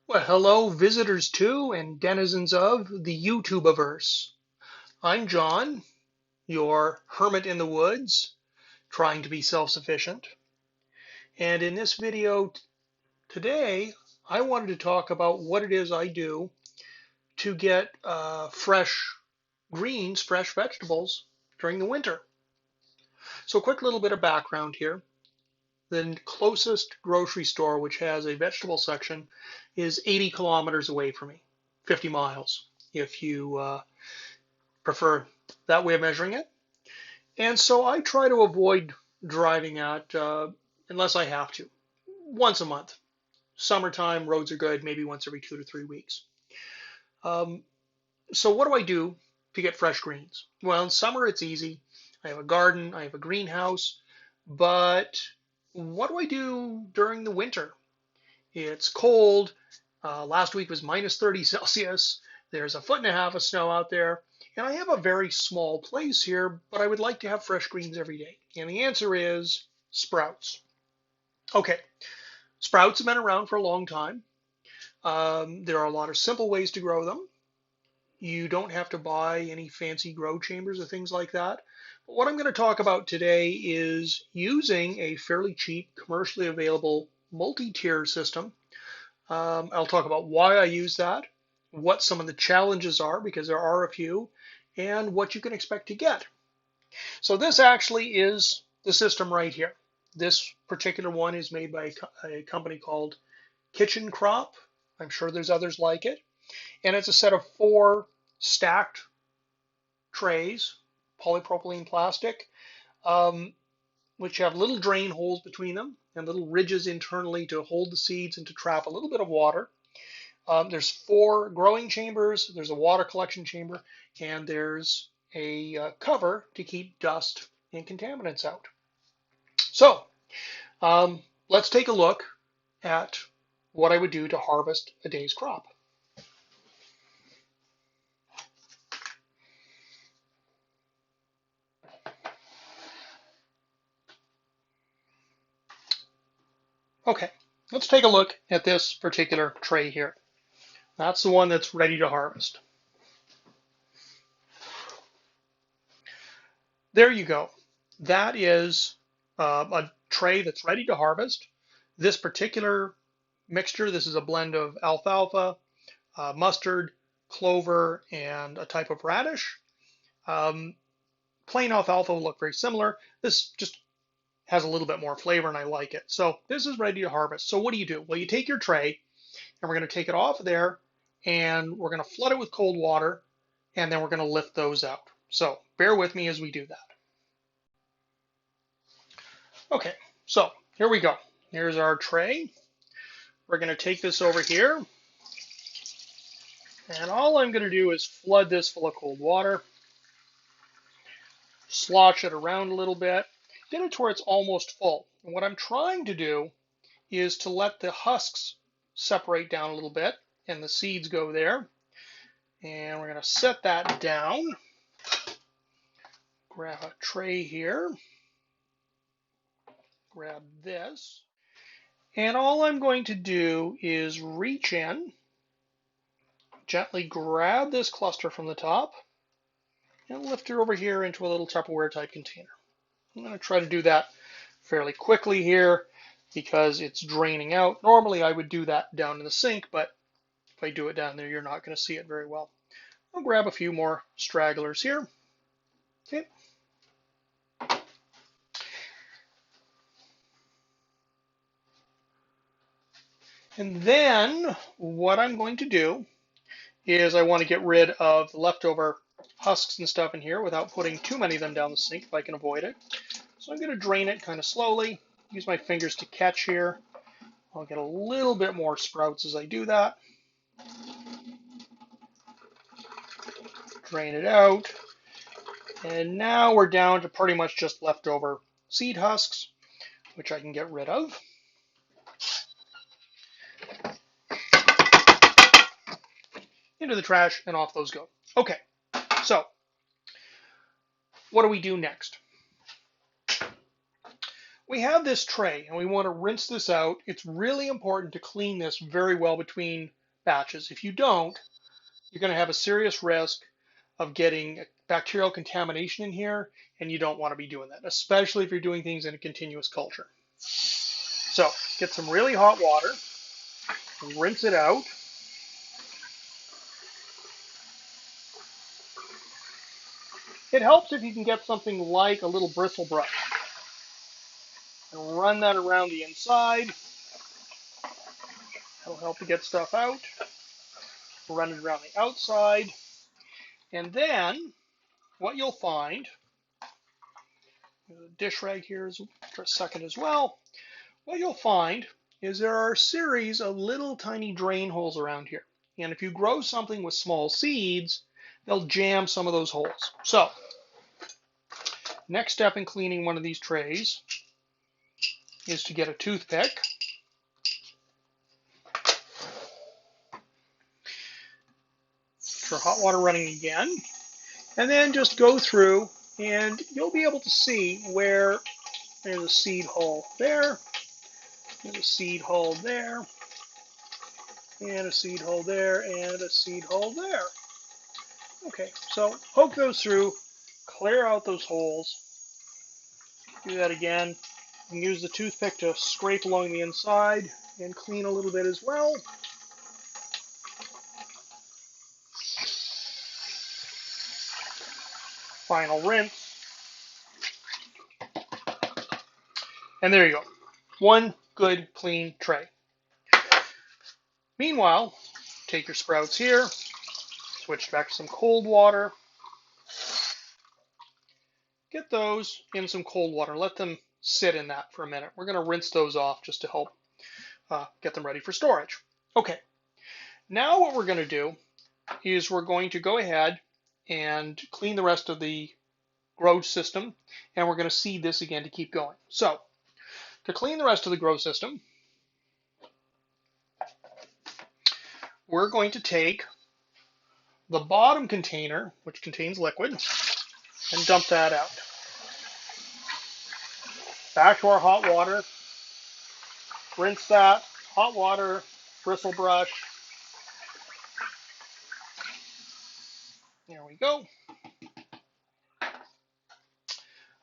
Well, hello, visitors to and denizens of the YouTubeverse. I'm John, your hermit in the woods, trying to be self-sufficient. And in this video today, I wanted to talk about what it is I do to get fresh greens, fresh vegetables during the winter. So a quick little bit of background here. The closest grocery store, which has a vegetable section, is 80 kilometers away from me, 50 miles if you prefer that way of measuring it. And so I try to avoid driving out unless I have to, once a month. Summertime, roads are good, maybe once every 2 to 3 weeks. Um, so what do I do to get fresh greens? Well, in summer it's easy. I have a garden, I have a greenhouse, but what do I do during the winter? It's cold. Last week was minus 30 Celsius. There's a foot and a half of snow out there. And I have a very small place here, but I would like to have fresh greens every day. And the answer is sprouts. Okay, sprouts have been around for a long time. There are a lot of simple ways to grow them. You don't have to buy any fancy grow chambers or things like that. But what I'm going to talk about today is using a fairly cheap, commercially available multi-tier system. I'll talk about why I use that, what some of the challenges are, because there are a few, and what you can expect to get. So this actually is the system right here. This particular one is made by a company called Kitchen Crop. I'm sure there's others like it. And it's a set of 4 stacked trays, polypropylene plastic, um, which have little drain holes between them and little ridges internally to hold the seeds and to trap a little bit of water. There's 4 growing chambers, there's a water collection chamber, and there's a cover to keep dust and contaminants out. So let's take a look at what I would do to harvest a day's crop. Okay, let's take a look at this particular tray here. That's the one that's ready to harvest. There you go. That is a tray that's ready to harvest. This particular mixture, this is a blend of alfalfa, mustard, clover, and a type of radish. Um, Plain alfalfa will look very similar. This just has a little bit more flavor and I like it. So this is ready to harvest. So what do? Well, you take your tray and we're going to take it off of there and we're going to flood it with cold water and then we're going to lift those out. So bear with me as we do that. Okay, so here we go. Here's our tray. We're going to take this over here and all I'm going to do is flood this full of cold water, slosh it around a little bit, get it to where it's almost full. And what I'm trying to do is to let the husks separate down a little bit and the seeds go there. And we're going to set that down. Grab a tray here. Grab this. And all I'm going to do is reach in, gently grab this cluster from the top, and lift it over here into a little Tupperware type container. I'm going to try to do that fairly quickly here because it's draining out. Normally I would do that down in the sink, but if I do it down there, you're not going to see it very well. I'll grab a few more stragglers here. Okay. And then what I'm going to do is I want to get rid of the leftover husks and stuff in here without putting too many of them down the sink if I can avoid it. So I'm going to drain it kind of slowly, use my fingers to catch here. I'll get a little bit more sprouts as I do that. Drain it out. And now we're down to pretty much just leftover seed husks, which I can get rid of. Into the trash and off those go. Okay, so what do we do next? We have this tray and we want to rinse this out. It's really important to clean this very well between batches. If you don't, you're going to have a serious risk of getting bacterial contamination in here, and you don't want to be doing that, especially if you're doing things in a continuous culture. So get some really hot water, rinse it out. It helps if you can get something like a little bristle brush and run that around the inside. That'll help to get stuff out. Run it around the outside. And then what you'll find, there's a dish rag here for a second as well. What you'll find is there are a series of little tiny drain holes around here. And if you grow something with small seeds, they'll jam some of those holes. So, next step in cleaning one of these trays is to get a toothpick. For hot water running again. And then just go through and you'll be able to see where there's a seed hole there, there's a seed hole there, and a seed hole there, and a seed hole there. Okay, so poke those through, clear out those holes. Do that again. You can use the toothpick to scrape along the inside and clean a little bit as well. Final rinse. And there you go. One good, clean tray. Meanwhile, take your sprouts here, switch back to some cold water. Get those in some cold water. Let them sit in that for a minute. We're going to rinse those off just to help get them ready for storage. Okay, now what we're going to do is we're going to go ahead and clean the rest of the grow system, and we're going to seed this again to keep going. So, to clean the rest of the grow system, we're going to take the bottom container, which contains liquid, and dump that out. Back to our hot water, rinse that, hot water, bristle brush. There we go.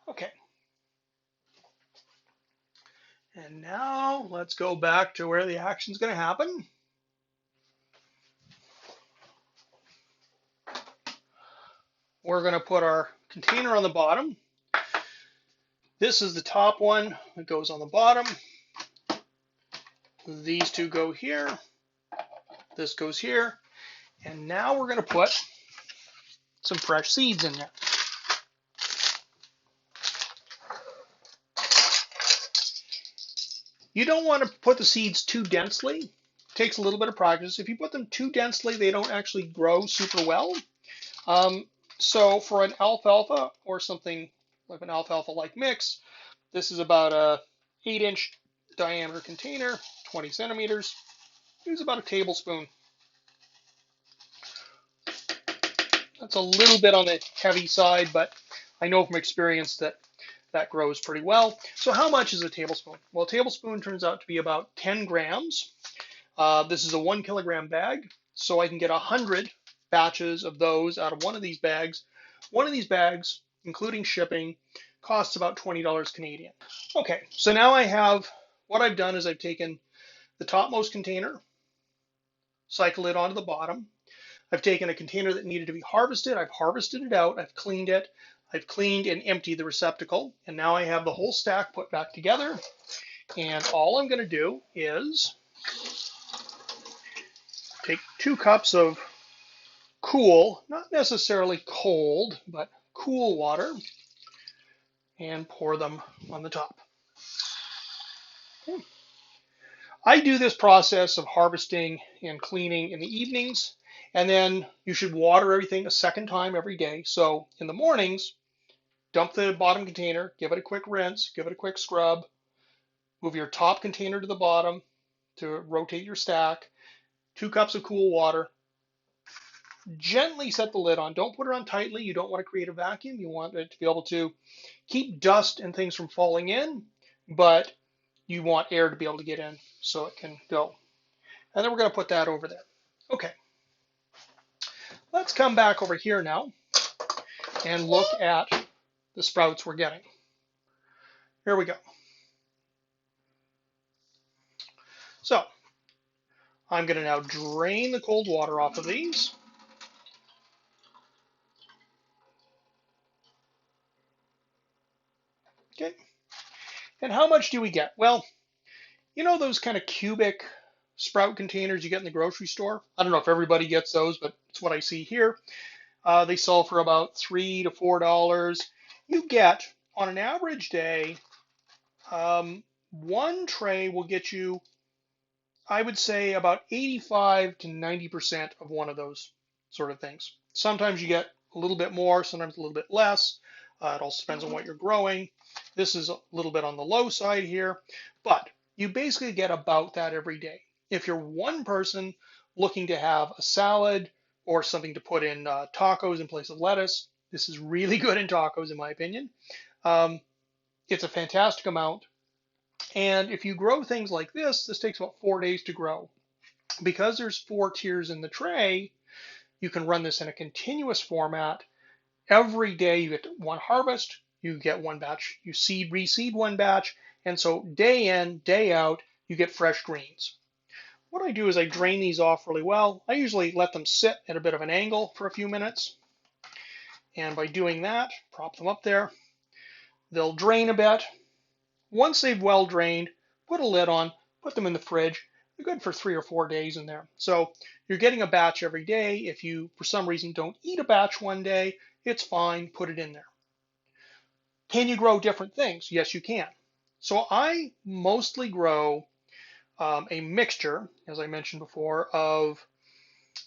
Okay. And now let's go back to where the action's going to happen. We're going to put our container on the bottom. This is the top one that goes on the bottom. These two go here. This goes here. And now we're going to put some fresh seeds in there. You don't want to put the seeds too densely. It takes a little bit of practice. If you put them too densely, they don't actually grow super well. So for an alfalfa or something like an alfalfa-like mix, this is about a 8-inch diameter container, 20 centimeters. Use about a tablespoon. That's a little bit on the heavy side, but I know from experience that that grows pretty well. So how much is a tablespoon? Well, a tablespoon turns out to be about 10 grams. This is a 1 kilogram bag, so I can get 100 batches of those out of one of these bags. One of these bags, including shipping, costs about $20 Canadian. Okay, so now what I've done is I've taken the topmost container, cycled it onto the bottom. I've taken a container that needed to be harvested. I've harvested it out. I've cleaned it. I've cleaned and emptied the receptacle. And now I have the whole stack put back together. And all I'm going to do is take 2 cups of cool, not necessarily cold, but cool water, and pour them on the top. Okay. I do this process of harvesting and cleaning in the evenings, and then you should water everything a second time every day. So in the mornings, dump the bottom container, give it a quick rinse, give it a quick scrub, move your top container to the bottom to rotate your stack, 2 cups of cool water, gently set the lid on. Don't put it on tightly. You don't want to create a vacuum. You want it to be able to keep dust and things from falling in, but you want air to be able to get in so it can go. And then we're going to put that over there. Okay, let's come back over here now and look at the sprouts we're getting. Here we go. So I'm going to now drain the cold water off of these. Okay, and how much do we get? Well, you know those kind of cubic sprout containers you get in the grocery store? I don't know if everybody gets those, but it's what I see here. They sell for about $3 to $4. You get, on an average day, one tray will get you, I would say, about 85 to 90% of one of those sort of things. Sometimes you get a little bit more, sometimes a little bit less. It also depends on what you're growing. This is a little bit on the low side here, but you basically get about that every day. If you're one person looking to have a salad or something to put in tacos in place of lettuce, this is really good in tacos, in my opinion. Um, it's a fantastic amount. And if you grow things like this takes about 4 days to grow. Because there's 4 tiers in the tray, you can run this in a continuous format. Every day you get one harvest, you get one batch, you seed, reseed one batch, and so day in, day out, you get fresh greens. What I do is I drain these off really well. I usually let them sit at a bit of an angle for a few minutes. And by doing that, prop them up there, they'll drain a bit. Once they've well drained, put a lid on, put them in the fridge. They're good for 3 or 4 days in there. So you're getting a batch every day. If you, for some reason, don't eat a batch one day, it's fine, put it in there. Can you grow different things? Yes, you can. So I mostly grow a mixture, as I mentioned before, of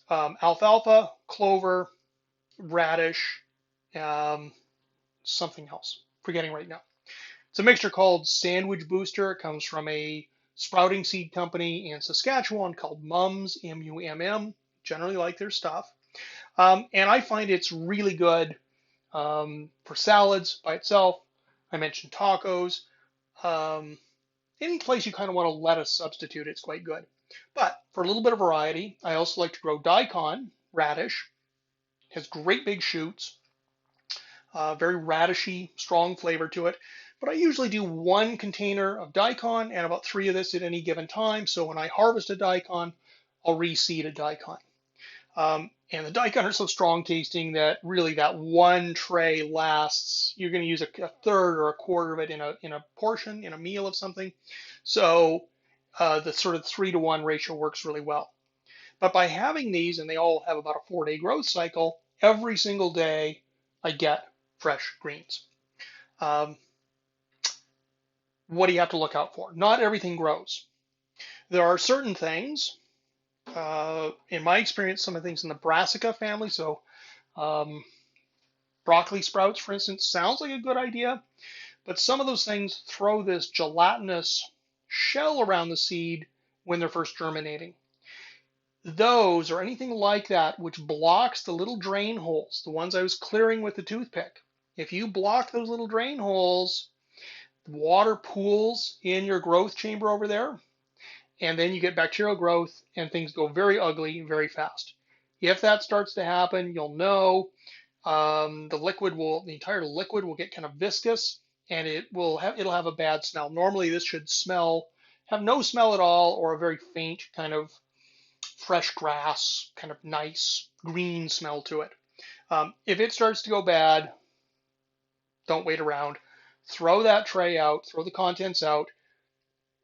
alfalfa, clover, radish, um, something else. Forgetting right now. It's a mixture called Sandwich Booster. It comes from a sprouting seed company in Saskatchewan called Mums, M-U-M-M. Generally like their stuff. And I find it's really good for salads by itself. I mentioned tacos. Um, any place you kind of want to let a substitute, it's quite good. But for a little bit of variety, I also like to grow daikon, radish. It has great big shoots, very radishy, strong flavor to it. But I usually do one container of daikon and about 3 of this at any given time. So when I harvest a daikon, I'll reseed a daikon. And the daikon are so strong tasting that really that one tray lasts. You're going to use a third or a quarter of it in a portion, in a meal of something. So the sort of 3-to-1 ratio works really well. But by having these, and they all have about a 4-day growth cycle, every single day I get fresh greens. Um, what do you have to look out for? Not everything grows. There are certain things, in my experience, some of the things in the brassica family, so um, broccoli sprouts, for instance, sounds like a good idea, but some of those things throw this gelatinous shell around the seed when they're first germinating. Those or anything like that which blocks the little drain holes, the ones I was clearing with the toothpick, if you block those little drain holes, water pools in your growth chamber over there, and then you get bacterial growth and things go very ugly very fast. If that starts to happen, you'll know the entire liquid will get kind of viscous and it'll have a bad smell. Normally this should have no smell at all or a very faint kind of fresh grass, kind of nice green smell to it. If it starts to go bad, don't wait around. Throw that tray out, throw the contents out,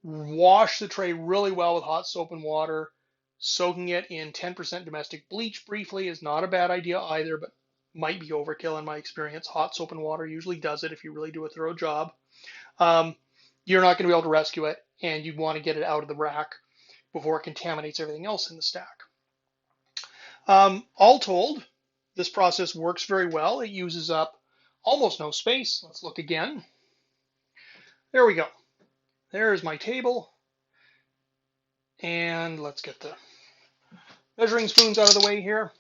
wash the tray really well with hot soap and water. Soaking it in 10% domestic bleach briefly is not a bad idea either, but might be overkill in my experience. Hot soap and water usually does it if you really do a thorough job. You're not going to be able to rescue it, and you want to get it out of the rack before it contaminates everything else in the stack. All told, this process works very well. It uses up almost no space. Let's look again. There we go. There's my table. And let's get the measuring spoons out of the way here.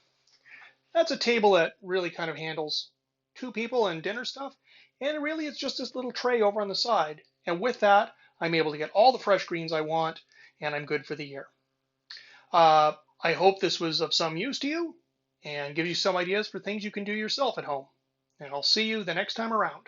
That's a table that really kind of handles 2 people and dinner stuff. And really it's just this little tray over on the side. And with that, I'm able to get all the fresh greens I want, and I'm good for the year. I hope this was of some use to you and gives you some ideas for things you can do yourself at home. And I'll see you the next time around.